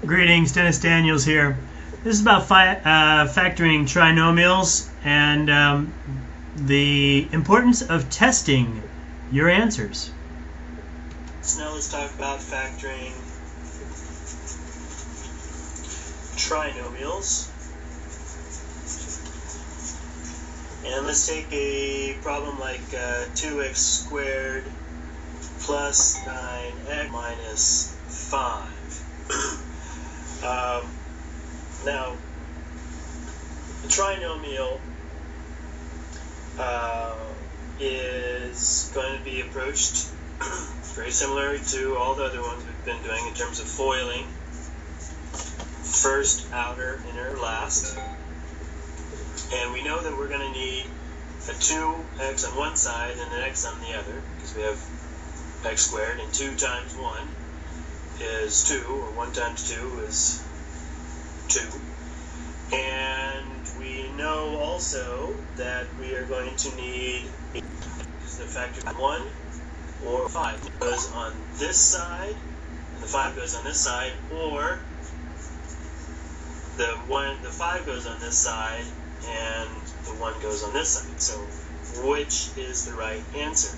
Greetings, Dennis Daniels here. This is about factoring trinomials and the importance of testing your answers. So now let's talk about factoring trinomials. And let's take a problem like 2x squared plus 9x minus 5. Now, the trinomial is going to be approached very similar to all the other ones we've been doing in terms of foiling. First, outer, inner, last. And we know that we're going to need a 2x on one side and an x on the other, because we have x squared, and 2 times 1 is 2, or 1 times 2 is 2. And we know also that we are going to need the factor 1 or 5. It goes on this side, and the 5 goes on this side, or the 5 goes on this side, and the 1 goes on this side. So, which is the right answer?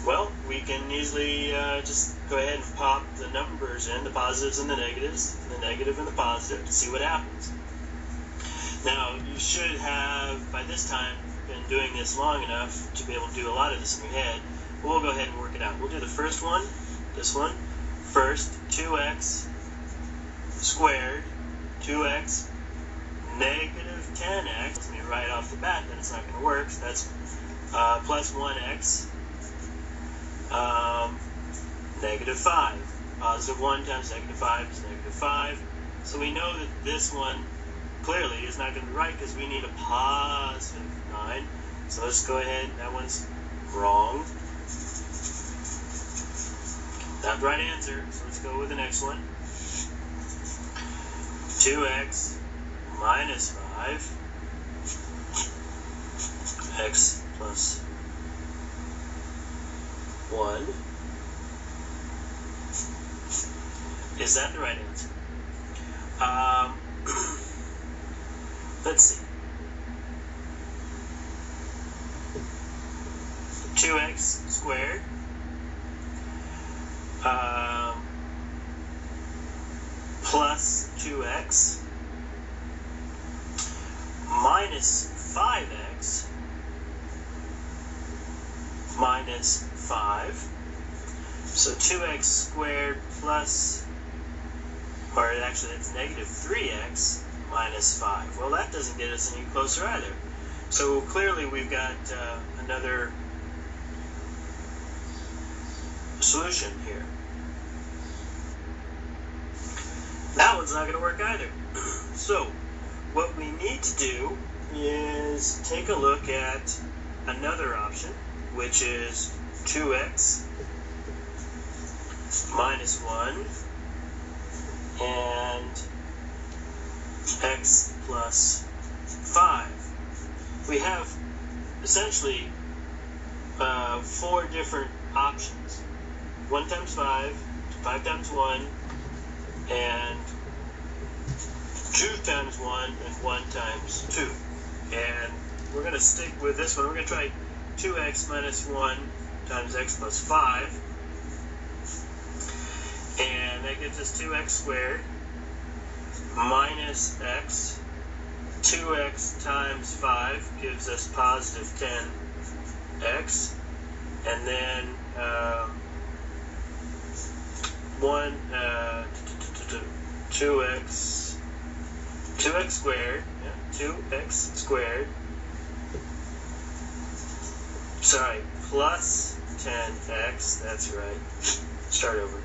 Well, we can easily just go ahead and pop the numbers in, the positives and the negatives, the negative and the positive, to see what happens. Now, you should have, by this time, been doing this long enough to be able to do a lot of this in your head. We'll go ahead and work it out. We'll do the first one, this one, first, 2x squared, 2x negative 10x. Let me right off the bat that it's not going to work, so that's plus 1x. Negative 5. Positive 1 times negative 5 is negative 5. So we know that this one clearly is not going to be right because we need a positive 9. So let's go ahead. That one's wrong. Not the right answer. So let's go with the next one. 2x minus 5. X plus 1. Is that the right answer? Let's see. 2x squared plus 2x minus 5x minus 5. So 2x squared plus, or actually it's negative 3x minus 5. Well, that doesn't get us any closer either. So clearly we've got another solution here. That one's not going to work either. So what we need to do is take a look at another option, which is 2x minus 1 and x plus 5. We have essentially 4 different options. 1 times 5, 5 times 1, and 2 times 1, and 1 times 2. And we're going to stick with this one. We're going to try 2x minus 1 times x plus 5. And that gives us 2x squared minus x. 2x times 5 gives us positive 10x. And then 2x squared, 2x squared, plus 10x, that's right, start over,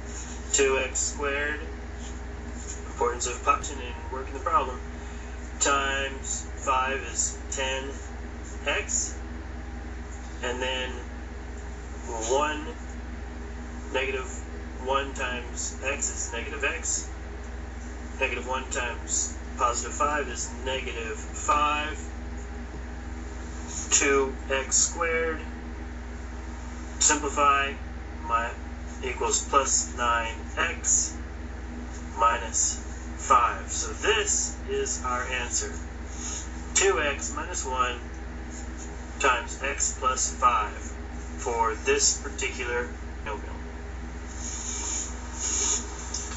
2x squared, importance of punching and working the problem, times 5 is 10x, and then negative 1 times x is negative x, negative 1 times positive 5 is negative 5, 2x squared, simplify, equals plus 9x minus 5. So this is our answer. 2x minus 1 times x plus 5 for this particular trinomial.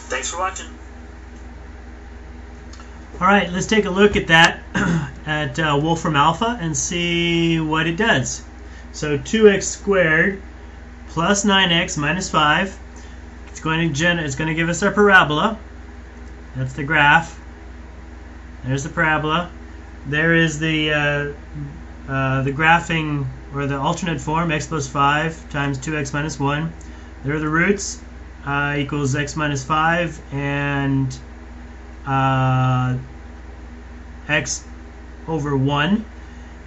Thanks for watching. All right, let's take a look at that at Wolfram Alpha and see what it does. So 2x squared plus 9x minus 5. It's going to give us our parabola. That's the graph. There's the parabola. There is the graphing, or the alternate form, x plus 5 times 2x minus 1. There are the roots, equals x minus 5, and x over 1.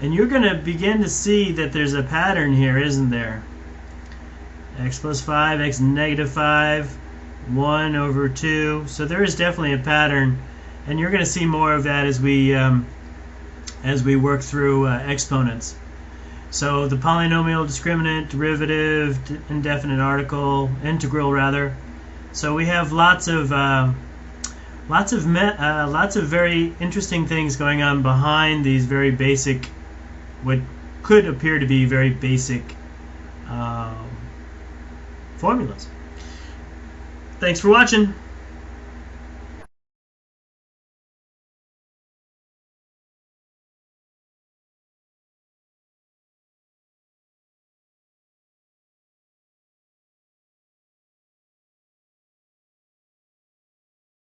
And you're going to begin to see that there's a pattern here, isn't there? X plus 5, x negative 5, 1 over 2. So there is definitely a pattern, and you're going to see more of that as we work through exponents. So the polynomial, discriminant, derivative, indefinite article, integral rather. So we have lots of very interesting things going on behind these very basic, what could appear to be very basic formulas. Thanks for watching.